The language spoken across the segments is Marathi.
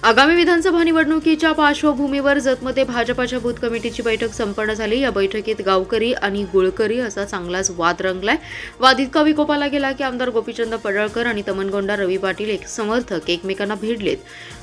आगामी विधानसभा निवडणुकीच्या पार्श्वभूमीवर जतमध्ये भाजपाच्या बूथ कमिटीची बैठक संपन्न झाली। या बैठकीत गावकरी आणि गुळकरी असा चांगलाच वाद रंगलाय। वाद इतका विकोपाला गेला की आमदार गोपीचंद पडळकर आणि तमनगोंडा रवी पाटील एक समर्थक एकमेकांना भिडलेत।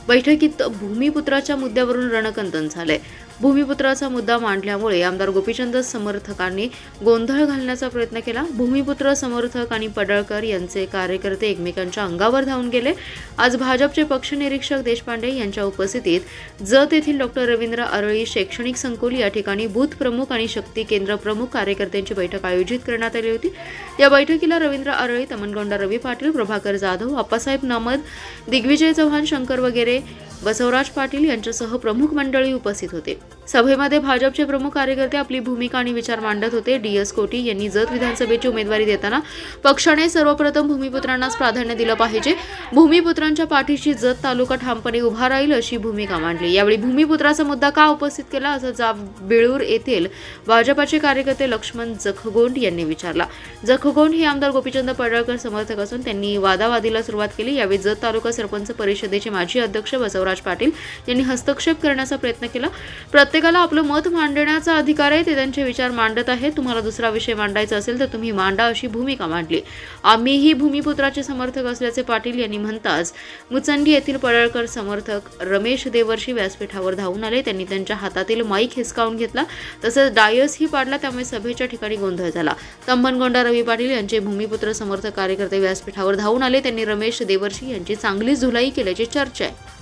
बैठकीत भूमिपुत्राच्या मुद्द्यावरून रणकंतन झाले। भूमिपुत्राचा मुद्दा मांडल्यामुळे आमदार गोपीचंद समर्थकांनी गोंधळ घालण्याचा प्रयत्न केला। भूमिपुत्र समर्थक आणि पडळकर यांचे कार्यकर्ते एकमेकांच्या अंगावर धावून गेले। आज भाजपचे पक्ष निरीक्षक देशपांडे यांच्या उपस्थितीत जत येथील डॉक्टर रवींद्र अरळी शैक्षणिक संकुल या ठिकाणी बूथ प्रमुख आणि शक्ती केंद्र प्रमुख कार्यकर्त्यांची बैठक आयोजित करण्यात आली होती। या बैठकीला रवींद्र अरळी, तमनगोंडा रवी पाटील, प्रभाकर जाधव, अप्पासाहेब नामद, दिग्विजय चव्हाण, शंकर वगैरे, बसवराज पाटील यांच्यासह प्रमुख मंडळी उपस्थित होते। सभेमध्ये भाजपचे प्रमुख कार्यकर्ते आपली भूमिका आणि विचार मांडत होते। DS कोटी यांनी जत विधानसभेची उमेदवारी देताना पक्षाने सर्वप्रथम भूमिपुत्रांनाच प्राधान्य दिलं पाहिजे। भूमिपुत्रांच्या पाठीशी जत तालुका ठामपणे उभा राहील अशी भूमिका मांडली। यावेळी भूमिपुत्राचा मुद्दा का उपस्थित केला असं जाब बेळूर येथील भाजपाचे कार्यकर्ते लक्ष्मण जखगोंड यांनी विचारला। जखगोंड हे आमदार गोपीचंद पडळकर समर्थक असून त्यांनी वादावादीला सुरुवात केली। यावेळी जत तालुका सरपंच परिषदेचे माजी अध्यक्ष बसवराज पाटील यांनी हस्तक्षेप करण्याचा प्रयत्न केला। प्रत्येकाला आपलं मत मांडण्याचा अधिकार आहे, ते त्यांचे विचार मांडत आहेत। तुम्हाला दुसरा विषय मांडायचा असेल तर तुम्ही मांडा अशी भूमिका मांडली। आम्हीही भूमिपुत्राचे समर्थक असल्याचे पाटील यांनी म्हणताच मुचंडी येथील पडळकर समर्थक रमेश देवर्षी व्यासपीठावर धावून आले। त्यांनी त्यांच्या हातातील माईक हिसकावून घेतला, तसेच डायसही पाडला। त्यामुळे सभेच्या ठिकाणी गोंधळ झाला। तमनगोंडा रवी पाटील यांचे भूमिपुत्र समर्थक कार्यकर्ते व्यासपीठावर धावून आले। त्यांनी रमेश देवर्षी यांची चांगली झुलाई केल्याची चर्चा आहे।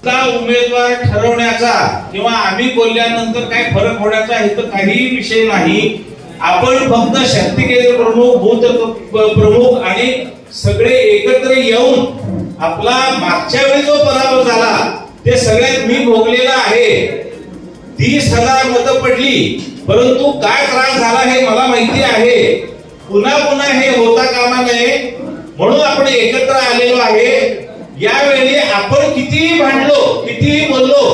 उमेदवार ठरवण्याचा किंवा आम्ही बोलल्यानंतर काय फरक होण्याचा इथं काही विषय नाही। आपण फक्त शक्ती केंद्र प्रमुख, बूथ प्रमुख आणि सगळे एकत्र येऊन आपला मागच्या वेळी जो पराभव झाला ते सगळ्यात मी भोगलेला आहे। 30,000 मतं पडली, परंतु काय त्रास झाला हे मला माहिती आहे। पुन्हा पुन्हा हे होता कामा नये म्हणून आपण एकत्र आलेलो आहे। यावेळी आपण कितीही भांडलो, कितीही बोललो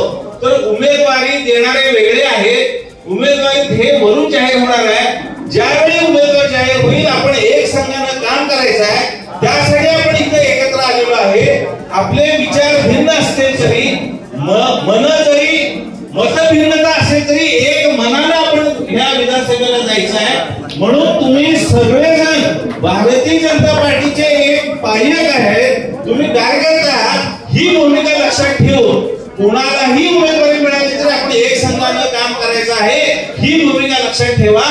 तर उमेदवारी देणारे वेगळे आहेत। उमेदवारी हे वरून जाहीर होणार आहे। ज्यावेळी उमेदवार जाहीर होईल आपण एक संघानं काम करायचं आहे, त्यासाठी आपण इथे एकत्र आलेलो आहे। आपले विचार भिन्न असले तरी, मन जरी मतभिन्नता असेल तरी एक मनानं आपण ह्या विधानसभेला जायचं आहे। म्हणून तुम्ही सगळेजण भारतीय जनता पार्टीचे एक पायक आहेत। तुम्ही कार्यकर्ते आहात, ही भूमिका लक्षात ठेवून कोणालाही उमेदवारी मिळाली तर आपण एक संघानं काम करायचं आहे, ही भूमिका लक्षात ठेवा।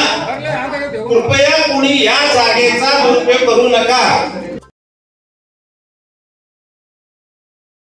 कृपया कोणी या जागेचा दुरुपयोग करू नका।